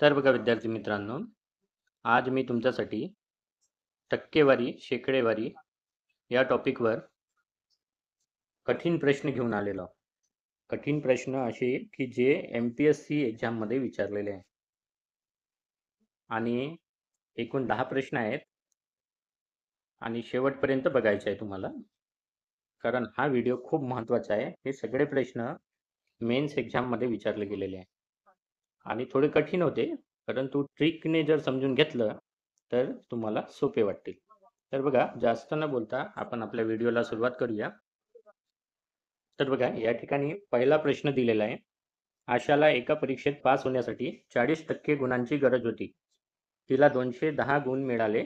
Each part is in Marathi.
तर बघा विद्यार्थी मित्रांनो, आज मी तुमच्यासाठी टक्केवारी, शेकडेवारी या टॉपिकवर कठीण प्रश्न घेऊन आलेलो आहोत. कठीण प्रश्न असे की जे MPSC एक्झाममध्ये विचारलेले आहे आणि एकूण 10 प्रश्न आहेत आणि शेवटपर्यंत बघायचे आहे तुम्हाला. कारण हा व्हिडिओ खूप महत्त्वाचा आहे. हे सगळे प्रश्न मेन्स एक्झाममध्ये विचारले गेलेले आहे आणि थोडे कठीण होते, परंतु ट्रिकने जर समजून घेतलं तर तुम्हाला सोपे वाटतील. तर बघा, जास्त न बोलता आपण आपल्या व्हिडिओला सुरुवात करूया. तर बघा, या ठिकाणी पहिला प्रश्न दिलेला आहे. आशाला एका परीक्षेत पास होण्यासाठी 40% गुणांची गरज होती. तिला 210 गुण मिळाले.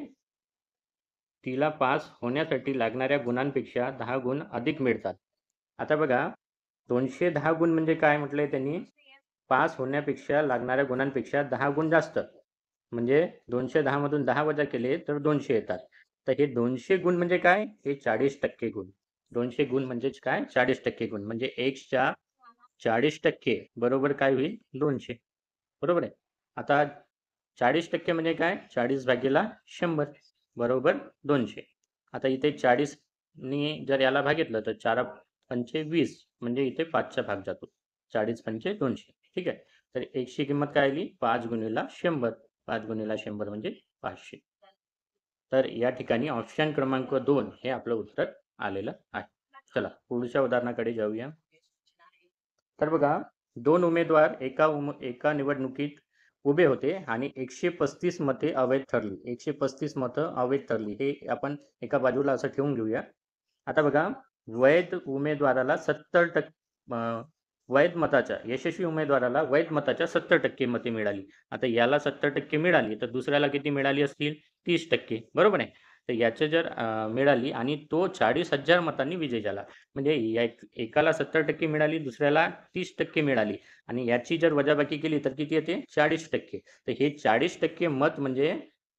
तिला पास होण्यासाठी लागणाऱ्या गुणांपेक्षा 10 गुण अधिक मिळतात. आता बघा, 210 गुण म्हणजे काय म्हटलंय त्यांनी? पास होण्यापेक्षा लागणाऱ्या गुणांपेक्षा 10 गुण जास्त. म्हणजे 210 मधून 10 वजा केले तर 200 येतात. तर हे 200 गुण म्हणजे काय? हे 40% गुण. 200 गुण म्हणजेच काय? 40% गुण. म्हणजे Xच्या 40% बरोबर काय होईल? 200. बरोबर आहे. आता 40% म्हणजे काय? 40 भागीला 100 बरोबर 200. आता इथे 40 नी जर याला भागितलं तर 4 पंचे 20 म्हणजे इथे 5चा भाग जातो. 40 पंचे 200. ठीक आहे. तर Xची किंमत काय आली? 5 गुणिला 100. 5 गुणिला 100 म्हणजे 500. तर या ठिकाणी ऑप्शन क्रमांक 2 हे आपलं उत्तर आलेलं आहे. चला पुढच्या उदाहरणाकडे जाऊया. तर बघा, दोन उमेदवार एका निवडणुकीत उभे होते आणि 135 मते अवैध ठरली. 135 मतं अवैध ठरली. हे आपण एका बाजूला असं ठेवून घेऊया. आता बघा, वैध उमेदवाराला 70% वैध मताच्या यशस्वी उमेदवाराला वैध मताच्या 70% मते मिळाली. आता याला 70% मिळाली तर दुसऱ्याला किती मिळाली असतील? 30%. बरोबर आहे. तर याचे जर मिळाली आणि तो 40,000 मतांनी विजयी झाला. म्हणजे एकाला 70% मिळाली, दुसऱ्याला 30% मिळाली आणि याची जर वजाबाकी केली तर किती येते? 40%. तर हे 40% मत म्हणजे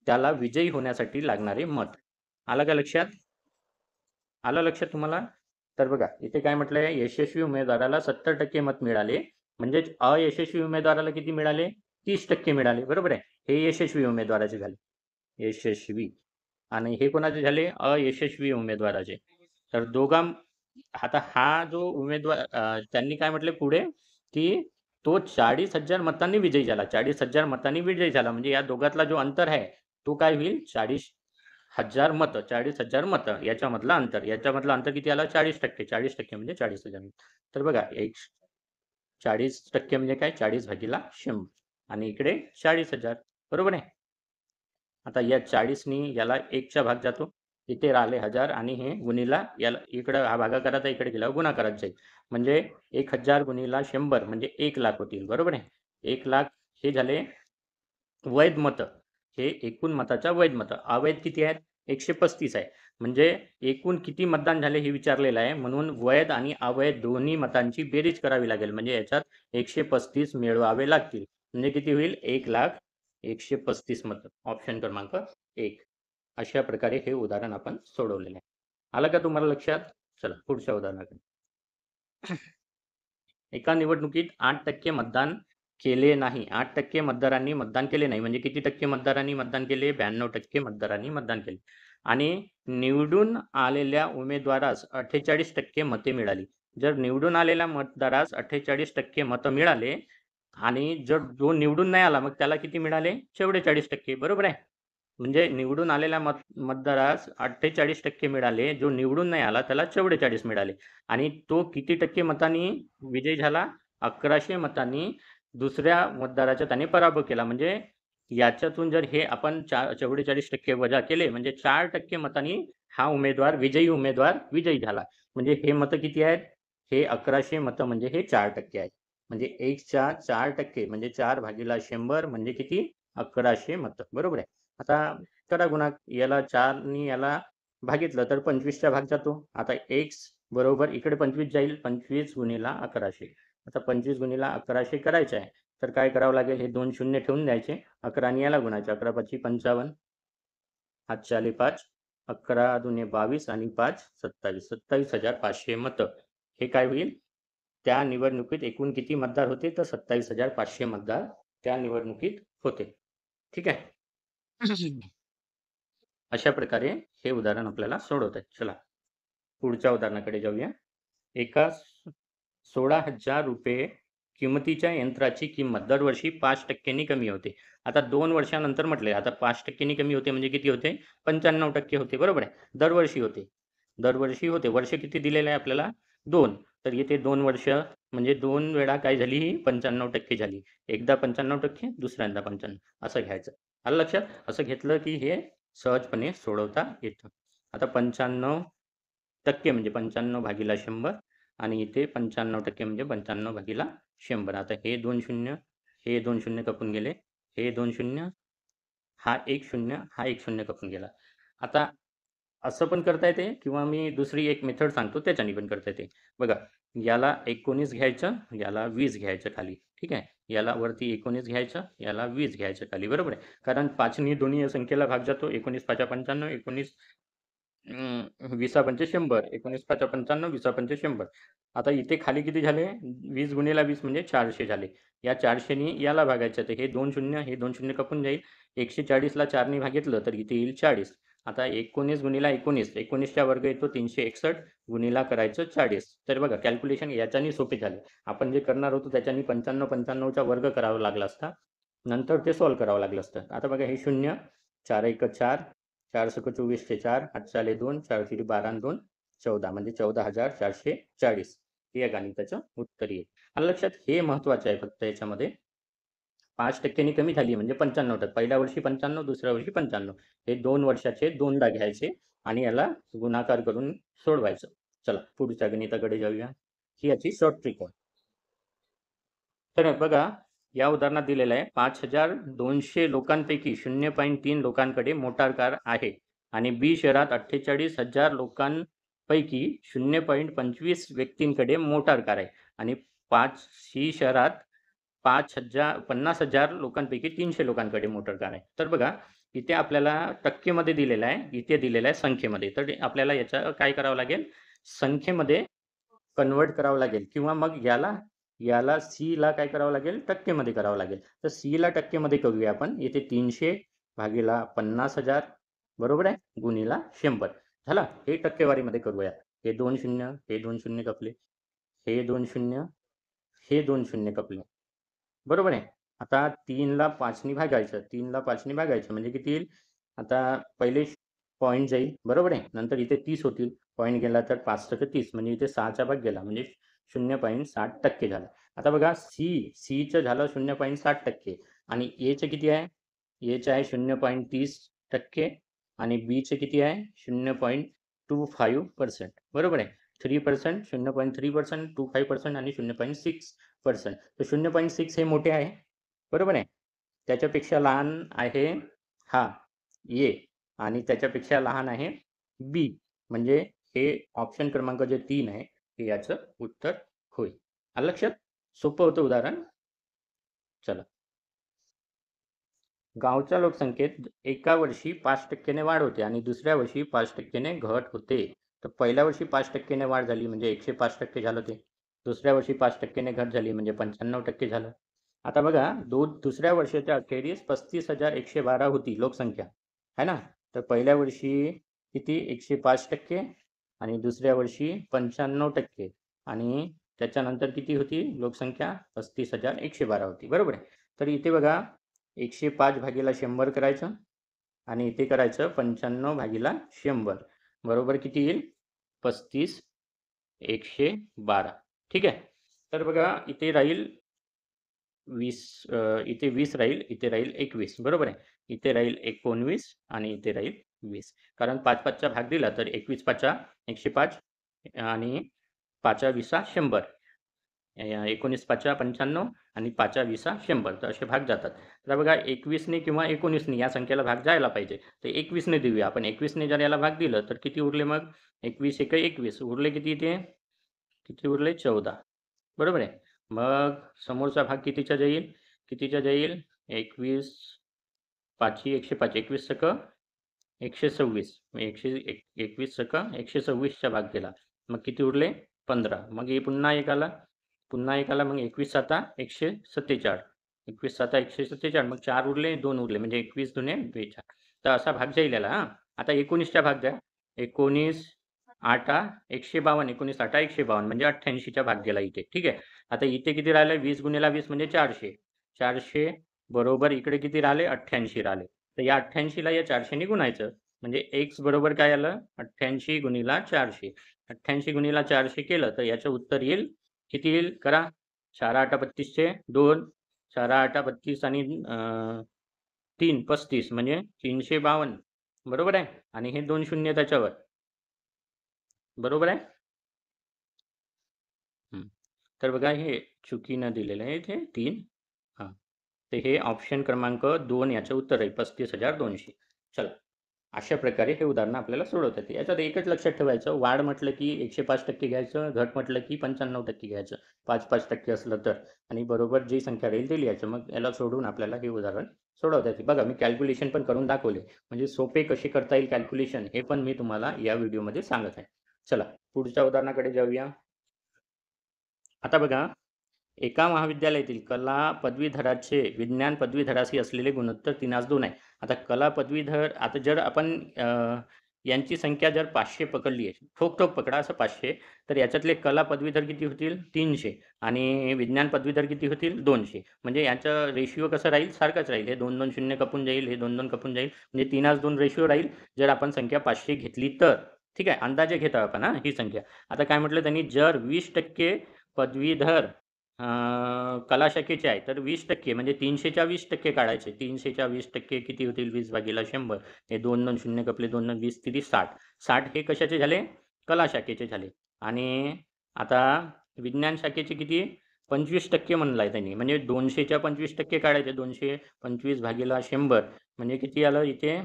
त्याला विजयी होण्यासाठी लागणारे मत. आलं का लक्षात? आलं लक्षात तुम्हाला? तर बघा, इथे काय म्हटलंय? यशस्वी उमेदवाराला 70% मत मिळाले. म्हणजेच अयशस्वी उमेदवाराला किती मिळाले? 30% मिळाले. बरोबर आहे. हे यशस्वी उमेदवाराचे झाले. यशस्वी. आणि हे कोणाचे झाले? अयशस्वी उमेदवाराचे. तर आता हा जो उमेदवार त्यांनी काय म्हटले पुढे? की तो 40,000 मतांनी विजयी झाला. 40,000 मतांनी विजयी झाला. म्हणजे या दोघातला जो अंतर आहे तो काय होईल? 40,000 मतं. 40,000 मतं याच्यामधलं अंतर. याच्यामधलं अंतर किती आलं? 40%. 40% म्हणजे 40,000. तर बघा, 40% म्हणजे काय? 40 भागीला 100 आणि इकडे 40,000. बरोबर आहे. आता या 40नी याला 1चा भाग जातो. इथे राहिले 1000 आणि हे गुणिला याला इकडं हा भागाकाराचा इकडे गेल्यावर गुणाकारात जाईल. म्हणजे 1000 गुणिला 100 म्हणजे 1,00,000 होतील. बरोबर आहे. 1,00,000 हे झाले वैध मतं. हे एकूण मताच्या वैध मतं. अवैध किती आहेत? 135 आहे. म्हणजे एकूण किती मतदान झाले हे विचारलेलं आहे. म्हणून वैध आणि अवैध दोन्ही मतांची बेरीज करावी लागेल. म्हणजे याच्यात 135 मिळवावे लागतील. म्हणजे किती होईल? 1,01,35 मतं. ऑप्शन क्रमांक 1. अशा प्रकारे हे उदाहरण आपण सोडवलेलं आहे. आलं का तुम्हाला लक्षात? चला पुढच्या उदाहरणाकडे. एका निवडणुकीत 8% मतदान केले नाही. 8% मतदारांनी मतदान केले नाही. म्हणजे किती टक्के मतदारांनी मतदान केले? 92% मतदारांनी मतदान केले. आणि निवडून आलेल्या उमेदवारास 48% मते मिळाली. जर निवडून आलेल्या मतदारास 48% मतं मिळाले आणि जर जो निवडून नाही आला मग त्याला किती मिळाले? 44%. बरोबर आहे. म्हणजे निवडून आलेल्या मतदारास 48% मिळाले. जो निवडून नाही आला त्याला 44 मिळाले आणि तो किती टक्के मतांनी विजयी झाला? 1100 मतांनी दुसऱ्या मतदाराचा त्याने पराभव केला. म्हणजे याच्यातून जर हे आपण 44% वजा केले म्हणजे 4% मतांनी हा विजयी उमेदवार विजयी झाला. म्हणजे हे मतं किती आहेत? हे 1100 मतं म्हणजे हे 4% आहेत. म्हणजे 1च्या 4% म्हणजे 4 भागीला 100 म्हणजे किती? 1100 मतं. बरोबर आहे. आता करा गुणा. याला 4नी याला भागितलं तर 25चा भाग जातो. आता x बरोबर इकडे 25 जाईल. 25 गुणिला 1100. आता 25 गुणिला 1100 करायचं आहे. तर काय करावं लागेल? हे 2 शून्य ठेवून द्यायचे. 11 आणि याला गुणायचं. 11 5 55. 5 आले 5. 11 दुने 22 आणि 5 27. 27,500 मतं. हे काय होईल? त्या निवडणुकीत एकूण किती मतदार होते? तर 27,500 मतदार त्या निवडणुकीत होते. ठीक आहे. अशा प्रकारे हे उदाहरण आपल्याला सोडवता येईल. चला पुढच्या उदाहरणाकडे जाऊया. एका 16,000 रुपये किमतीच्या यंत्राची किंमत दरवर्षी 5% कमी होते. आता 2 वर्षानंतर म्हटले, आता 5% कमी होते म्हणजे किती होते? 95% होते, बरोबर आहे. दरवर्षी होते. दरवर्षी होते. वर्ष किती दिलेलं आहे आपल्याला? 2. तर इथे 2 वर्ष म्हणजे 2 वेळा काय झाली ही 95% झाली. एकदा 95%, दुसऱ्यांदा 95 असं घ्यायचं. आलं लक्षात? असं घेतलं की हे सहजपणे सोडवता येतं. आता 95% म्हणजे 95 भागीला 100 आणि इथे 95% म्हणजे 95 भागीला 100. आता हे 2 शून्य, हे 2 शून्य कपून गेले, हे 2 शून्य, हा 1 शून्य, हा 1 शून्य कपून गेला. आता असं पण करता येते किंवा मी दुसरी एक मेथड सांगतो त्याच्याने पण करता येते. बघा, याला 19 घ्यायचं, याला 20 घ्यायचं खाली. ठीक आहे. याला वरती 19 घ्यायचं, याला 20 घ्यायचं खाली, बरोबर आहे. कारण 5 नी दोन्ही संख्येला भाग जातो. 19 5 55, 19 20 पंचे 100, 19 5 55, 20 पंचे 100. आता इथे खाली किती झाले? 20 गुणिले 20 म्हणजे 400 झाले. या 400 नी याला भागायचं, तर हे 2 शून्य, हे 2 शून्य कपून जाईल. 140 ला 4 नी भागितलं तर इथे येईल 40. आता 19 गुणिले 19, 19चा वर्ग येतो 361 गुणिला करायचं 40. तर बघा कॅल्क्युलेशन याच्याने सोपे झाले. आपण जे करणार होतो त्याच्याने 95 95चा वर्ग करावा लागला असता, नंतर ते सॉल्व्ह करावं लागलं असतं. आता बघा हे 0, 4 1 4, 4 सक 24 चे 4, 8 चाले 2, 4 तिरी 12 आणि 2 14 म्हणजे 14,440 हे गणिताचं उत्तर येईल. आलं लक्षात? हे महत्वाचं आहे फक्त याच्यामध्ये. 5% कमी झाली म्हणजे 95%. पहिल्या वर्षी 95, दुसऱ्या वर्षी 95. हे 2 वर्षाचे दोनदा घ्यायचे आणि याला गुणाकार करून सोडवायचं. चला पुढच्या गणिताकडे जाऊया. ही याची शॉर्ट ट्रिक आहे. तर बघा, या उदाहरणात दिलेलं आहे 5,200 लोकांपैकी 0.3 लोकांकडे मोटार कार आहे आणि बी शहरात 48,000 लोकांपैकी 0.25 व्यक्तींकडे मोटार कार आहे आणि सी शहरात 50,000 लोकांपैकी 300 लोकांकडे मोटार कार आहे. तर बघा, इथे आपल्याला टक्केमध्ये दिलेलं आहे, इथे दिलेलं आहे संख्येमध्ये. तर आपल्याला याचं काय करावं लागेल? संख्येमध्ये कन्वर्ट करावं लागेल किंवा मग याला सी ला काय करावं लागेल? टक्केमध्ये करावं लागेल. तर सी ला टक्केमध्ये करूया आपण. इथे 300 भागीला 50,000 बरोबर आहे, गुणिला 100 झाला. हे टक्केवारीमध्ये करूया. हे 2 शून्य, हे 2 शून्य कपले, हे 2 शून्य, हे 2 शून्य कपले, बरोबर आहे. आता 3 ला 5 नी भागायचं, 3 ला 5 नी भागायचं म्हणजे किती येईल? आता पहिले पॉईंट जाईल, बरोबर आहे. नंतर इथे 30 होतील. पॉईंट गेला तर 5 टक्के 30 म्हणजे इथे 6चा भाग गेला म्हणजे 0.60% झालं. आता बघा सीचं झालं 0.60% आणि एचं किती आहे? एचं आहे 0.30% आणि बीचं किती आहे? 0.25% बरोबर आहे. 3%, 0.3%, 25% आणि 0.6%. तर 0.6 हे मोठे आहे, बरोबर आहे. त्याच्यापेक्षा लहान आहे हा ए आणि त्याच्यापेक्षा लहान आहे बी. म्हणजे हे ऑप्शन क्रमांक जे 3 आहे हे याचं उत्तर होईल. आलं लक्षात? सोपं होतं उदाहरण. चला, गावच्या लोकसंख्येत एका वर्षी 5% ने वाढ होते आणि दुसऱ्या वर्षी 5% ने घट होते. तर पहिल्या वर्षी 5% ने वाढ झाली म्हणजे 105% झालं ते. दुसऱ्या वर्षी 5% ने घट झाली म्हणजे 95% झालं. आता बघा, दुसऱ्या वर्षाच्या अखेरीस 35,112 होती लोकसंख्या, है ना? तर पहिल्या वर्षी किती? 105% आणि दुसऱ्या वर्षी 95% आणि त्याच्यानंतर किती होती लोकसंख्या? 35,112 होती, बरोबर आहे. तर इथे बघा, 105 भागीला 100 करायचं आणि इथे करायचं 95 भागीला 100 बरोबर किती येईल? 35,112. ठीक आहे. तर बघा, इथे राहील 20, इथे 20 राहील, इथे राहील 21 बरोबर आहे. इथे राहील 19 आणि इथे राहील 20. कारण 5 चा भाग दिला तर 21 5 105 आणि 5 20 100. 19 5 95 आणि 5 20 100. तर असे भाग जातात. तर बघा, 21 ने किंवा 19 ने या संख्येला भाग जायला पाहिजे. तर 21 ने देऊया आपण. 21 ने जर याला भाग दिलं तर किती उरले मग? 21 1 21 उरले किती इथे? किती उरले? 14 बरोबर आहे. मग समोरचा भाग कितीचा जाईल? कितीचा जाईल? 21 5 105, 21 सक 126, 21 सक 126चा भाग केला. मग किती उरले? 15. मग हे पुन्हा एक आला, मग 21 7 147. 21 7 147, मग 4 उरले, 2 उरले, म्हणजे 21 दुने 42. तर असा भाग जाईल याला. हां, आता 19चा भाग द्या. 19 8 152, 19 8 152, म्हणजे 88चा भाग गेला इथे. ठीक आहे. आता इथे किती राहिले? 20 गुणिले 20 म्हणजे 400. 400 बरोबर इकडे किती राहिले? 88 राहिले. तर या 88ला या 400 ने गुणायचं. म्हणजे x बरोबर काय आलं? 88 गुणिला 400. 88 गुणिला 400 केलं तर याचं उत्तर येईल, किती येईल? करा. 4 8 32चे 2, 4 8 32 आणि 3 35, म्हणजे 352. बरोबर आहे. आणि हे 2 शून्य त्याच्यावर. बरोबर आहे. तर बघा हे चुकीनं दिलेलं आहे इथे 3. हां, तर हे ऑप्शन क्रमांक 2 याचं उत्तर आहे 35,200. चला, अशा प्रकारे हे उदाहरणं आपल्याला सोडवता येते. याच्यात एकच लक्षात ठेवायचं, वाढ म्हटलं की 105% घ्यायचं, घट म्हटलं की 95% घ्यायचं. 5% असलं तर, आणि बरोबर जी संख्या राहील ते लिहायचं. मग याला सोडून आपल्याला हे उदाहरण सोडवता येते. बघा, मी कॅल्क्युलेशन पण करून दाखवले. म्हणजे सोपे कसे करता येईल कॅल्क्युलेशन हे पण मी तुम्हाला या व्हिडिओमध्ये सांगत आहे. चला, पुढच्या उदाहरणाकडे जाऊया. आता बघा, एका महाविद्यालयातील कला पदवीधराचे विज्ञान पदवीधराशी असलेले गुणोत्तर 3:2 आहे. आता कला पदवीधर, आता जर आपण यांची संख्या जर 500 पकडली आहे, ठोक पकडा असं 500, तर याच्यातले कला पदवीधर किती होतील? 300, आणि विज्ञान पदवीधर किती होतील? 200. म्हणजे याचं रेशिओ कसं राहील? सारखंच राहील. हे 2 शून्य कपून जाईल, हे 2 कपून जाईल, म्हणजे 3:2 रेशिओ राहील जर आपण संख्या 500 घेतली तर. ठीक आहे, अंदाजे घेतो आपण ही संख्या. आता काय म्हटलं त्यांनी? जर 20% पदवीधर कला शाखेचे आहे, तर 20% म्हणजे 300च्या 20% काढायचे. 300च्या 20% किती होतील? 20/100. हे 2 शून्य कपले 2 20 3 60. 60 हे कशाचे झाले? कला शाखेचे झाले. आणि आता विज्ञान शाखेचे किती? 25% म्हणलाय त्यांनी, म्हणजे 200च्या 25% काढायचे. 225/100 म्हणजे किती आलं इथे?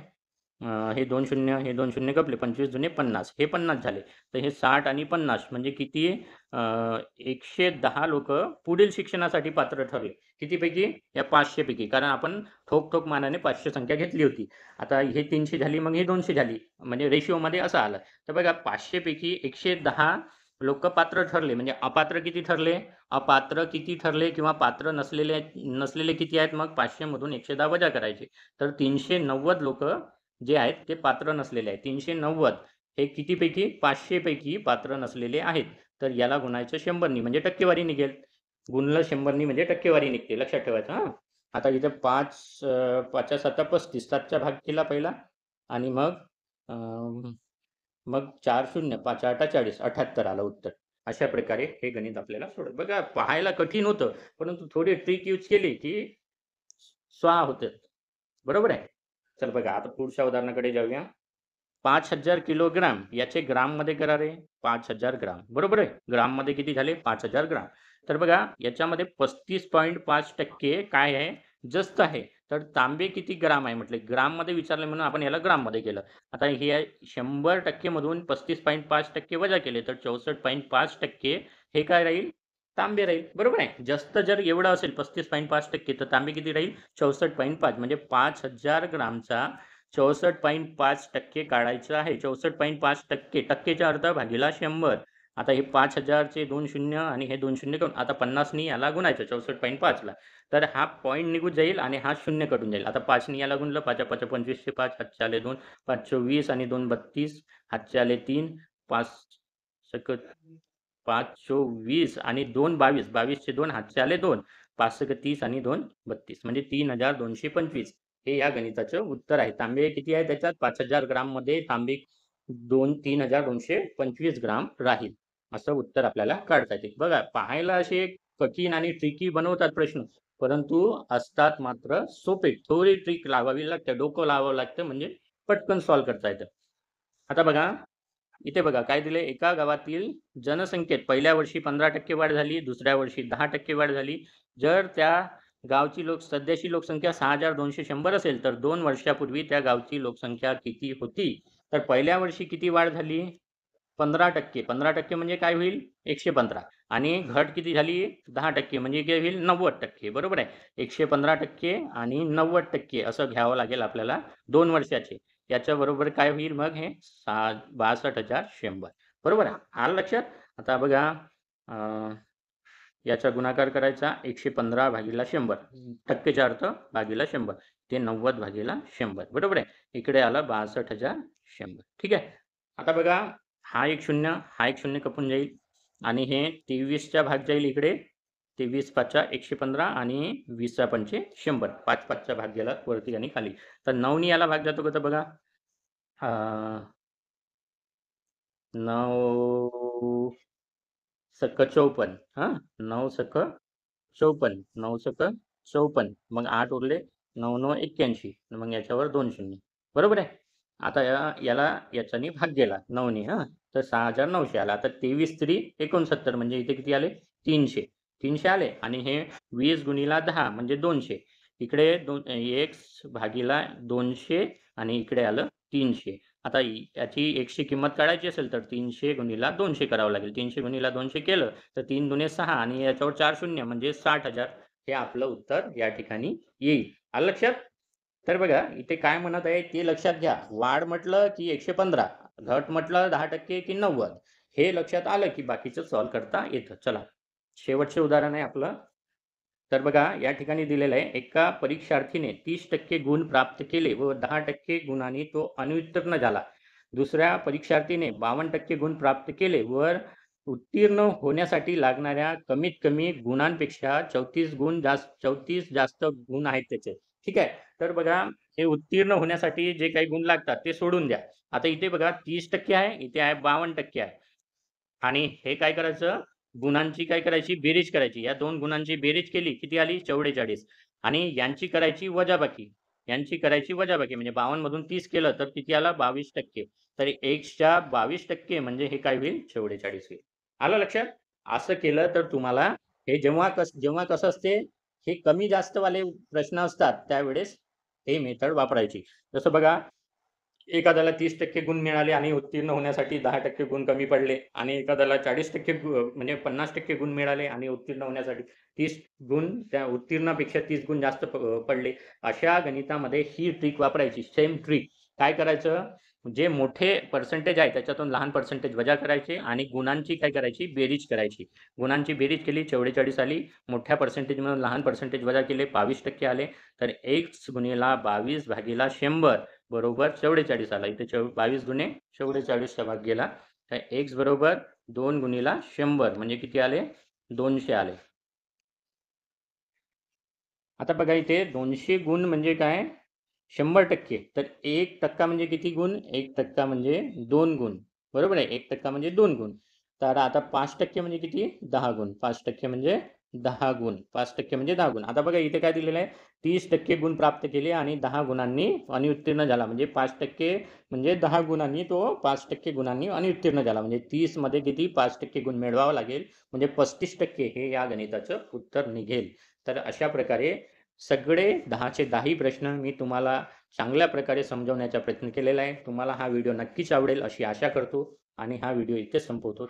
हे 2 शून्य, हे 2 शून्य कपले, 25 दुने 50, हे 50 झाले. तर हे 60 आणि 50 म्हणजे किती? 110 लोक पुढील शिक्षणासाठी पात्र ठरले. कितीपैकी? या 500 पैकी, कारण आपण ठोक मानाने 500 संख्या घेतली होती. आता हे 300 झाली, मग हे 200 झाली, म्हणजे रेशिओमध्ये असं आलं. तर बघा, 500 पैकी 110 लोक पात्र ठरले, म्हणजे अपात्र किती ठरले? अपात्र किती ठरले किंवा पात्र नसलेले किती आहेत? मग 500 मधून 110 वजा करायचे. तर 390 लोक जे आहेत ते पात्र नसलेले आहेत. 390 हे कितीपैकी? 500 पैकी पात्र नसलेले आहेत. तर याला गुणायचं 100नी, म्हणजे टक्केवारी निघेल. गुणलं 100नी म्हणजे टक्केवारी निघते, लक्षात ठेवायचं. हां, आता इथे 5 5 7 35, 7चा भाग केला पहिला, आणि मग 4 शून्य 5 8 40, 78 आलं उत्तर. अशा प्रकारे हे गणित आपल्याला सोडत. बघा, पाहायला कठीण होतं, परंतु थोडी ट्रिक यूज केली की स्वाहा होतं. बरोबर आहे. चल बघा, आता पुढच्या उदाहरणाकडे जाऊया. 5,000 किलोग्राम याचे ग्राममध्ये करा रे. 5,000 ग्राम, बरोबर आहे. ग्राममध्ये किती झाले? 5,000 ग्राम. तर बघा, याच्यामध्ये 35.5% काय आहे? जस्त आहे. तर तांबे किती ग्राम आहे म्हटले? ग्राममध्ये विचारले म्हणून आपण याला ग्राममध्ये केलं. आता हे 100% मधून 35.5% वजा केले तर 64.5% हे काय राहील? तांबे राहील. बरोबर आहे. जस्त जर एवढं असेल 35.5%, तर तांबे किती राहील? 64.5. म्हणजे 5,000 ग्रामचा 64.5% काढायचं आहे. 64.5%, टक्केचा अर्थ भागीला 100. आता हे 5,000चे 2 शून्य आणि हे 2 शून्य करून आता 50नी याला गुणायचं 64.5ला. तर हा पॉईंट निघून जाईल आणि हा शून्य कटून जाईल. आता 5नी याला गुणलं, 5 5 25चे 5, हातचे आले 2, 5 20 आणि 2 32, हातचे आले 3, 5 सक 5 20 आणि 2 22, 22चे 2, हातचे आले 2, 5 सक 30 आणि 2 32, म्हणजे 3,225. हे या गणिताचं उत्तर आहे. तांबे किती आहे त्याच्यात? 5,000 ग्राममध्ये तांबे 3,225 ग्राम राहील. असं उत्तर आपल्याला काढता येते. बघा, पाहायला असे कठीण आणि ट्रिकी बनवतात प्रश्न, परंतु असतात मात्र सोपे. थोडी ट्रिक लावावी लागते, डोकं लावावं लागतं, म्हणजे पटकन सॉल्व्ह करता येतं. आता बघा, इथे बघा काय दिले? एका गावातील जनसंख्येत पहिल्या वर्षी 15% वाढ झाली, दुसऱ्या वर्षी 10% वाढ झाली. जर त्या गावची सध्याची लोकसंख्या 6,200 असेल, तर 2 वर्षापूर्वी त्या गावची लोकसंख्या किती होती? तर पहिल्या वर्षी किती वाढ झाली? 15%. 15% म्हणजे काय होईल? 115. आणि घट किती झाली? 10%, म्हणजे काय होईल? 90%. बरोबर आहे. 115% आणि 90% असं घ्यावं लागेल आपल्याला 2 वर्षाचे. याच्या बरोबर काय होईल मग? हे 62,100. बरोबर आहे. आलं लक्षात? आता बघा, याचा गुणाकार करायचा 115 भागिला 100, टक्केचा अर्थ भागिला 100, ते 90 भागिला 100, बरोबर आहे. इकडे आलं 62,100. ठीक आहे. आता बघा, हा एक शून्य, हा एक शून्य कपून जाईल आणि हे 23चा भाग जाईल इकडे. 23 5 115 आणि 20 5 100, 5 5चा भाग गेला वरती आणि खाली. तर 9 याला भाग जातो का तर बघा, 9 सक 54, हा 9 सक 54, 9 सक 54, मग 8 उरले, 9 9 81, मग याच्यावर 2 शून्य, बरोबर आहे. आता याला याच्यानी भाग गेला 9ने, तर 6900 आला. आता 23 3 69, म्हणजे इथे किती आले, 300. 300 आले आणि हे 20 गुणिला 10 म्हणजे 200. इकडे 1 भागिला 200 आणि इकडे आलं 300. आता याची एकची किंमत काढायची असेल तर 300 गुणिला 200 करावं लागेल. 300 गुणिला 200 केलं तर 3 दुने 6 आणि याच्यावर 4 शून्य म्हणजे 60,000. हे आपलं उत्तर या ठिकाणी येईल. आलं लक्षात. तर बघा इथे काय म्हणत आहे ते लक्षात घ्या. वाढ म्हटलं की 115, घट म्हटलं 10% की 90, हे लक्षात आलं की बाकीचं सॉल्व्ह करता येतं. चला शेवटचे उदाहरण आहे आपलं. तर बघा या ठिकाणी दिलेलं आहे, एका परीक्षार्थीने 30% गुण प्राप्त केले व 10% गुणांनी तो अनुत्तीर्ण झाला. दुसऱ्या परीक्षार्थीने 52% गुण प्राप्त केले व उत्तीर्ण होण्यासाठी लागणाऱ्या कमीत कमी गुणांपेक्षा 34 जास्त गुण आहेत त्याचे. ठीक आहे. तर बघा, हे उत्तीर्ण होण्यासाठी जे काही गुण लागतात ते सोडून द्या. आता इथे बघा 30% आहे, इथे आहे 52% आहे. आणि हे काय करायचं, गुणांची काय करायची, बेरीज करायची. या दोन गुणांची बेरीज केली, किती आली, 44. आणि यांची करायची वजाबाकी. यांची करायची वजाबाकी म्हणजे 52 मधून 30 केलं तर किती आला, 22%. तर 1च्या 22% म्हणजे हे काय होईल, 44 होईल. आलं लक्षात. असं केलं तर तुम्हाला हे जेव्हा कसं असते, हे कमी जास्त वाले प्रश्न असतात त्यावेळेस हे मेथड वापरायची. जसं बघा, एखाद्याला 30% गुण मिळाले आणि उत्तीर्ण होण्यासाठी 10% गुण कमी पडले आणि एखाद्याला 40% म्हणजे 50% गुण मिळाले आणि उत्तीर्ण होण्यासाठी 30 गुण, त्या उत्तीर्णापेक्षा 30 गुण जास्त पडले. अशा गणितामध्ये ही ट्रिक वापरायची. Same trick. काय करायचं, जे मोठे पर्सेंटेज आहे त्याच्यातून लहान पर्सेंटेज वजा करायचे आणि गुणांची काय करायची, बेरीज करायची. गुणांची बेरीज केली, 44 आली. मोठ्या पर्सेंटेज म्हणून लहान पर्सेंटेज वजा केले, 22% आले. तर 1 गुणिला 22 भागिला 100 बरोबर 44 आला. इथे 22 गुणे 44चा भाग गेला. तर x बरोबर 2 गुणिला 100 म्हणजे किती आले, 200 आले. आता बघा इथे 200 गुण म्हणजे काय, 100%. तर 1% म्हणजे किती गुण, 1% म्हणजे 2 गुण, बरोबर आहे. 1% म्हणजे 2 गुण. तर आता 5% म्हणजे किती, 10 गुण. 5% म्हणजे 10 गुण. 5% म्हणजे 10 गुण. आता बघा इथे काय दिलेलं आहे, 30% गुण प्राप्त केले आणि 10 गुणांनी अनुत्तीर्ण झाला. म्हणजे 5% म्हणजे 10 गुणांनी तो 5% गुणांनी अनुत्तीर्ण झाला. म्हणजे 30 मध्ये किती, 5% गुण मिळवावं लागेल. म्हणजे 35% हे या गणिताचं उत्तर निघेल. तर अशा प्रकारे सगळे 10चे 10 प्रश्न मी तुम्हाला चांगल्या प्रकारे समजवण्याचा प्रयत्न केलेला आहे. तुम्हाला हा व्हिडिओ नक्कीच आवडेल अशी आशा करतो आणि हा व्हिडिओ इथे संपवतो.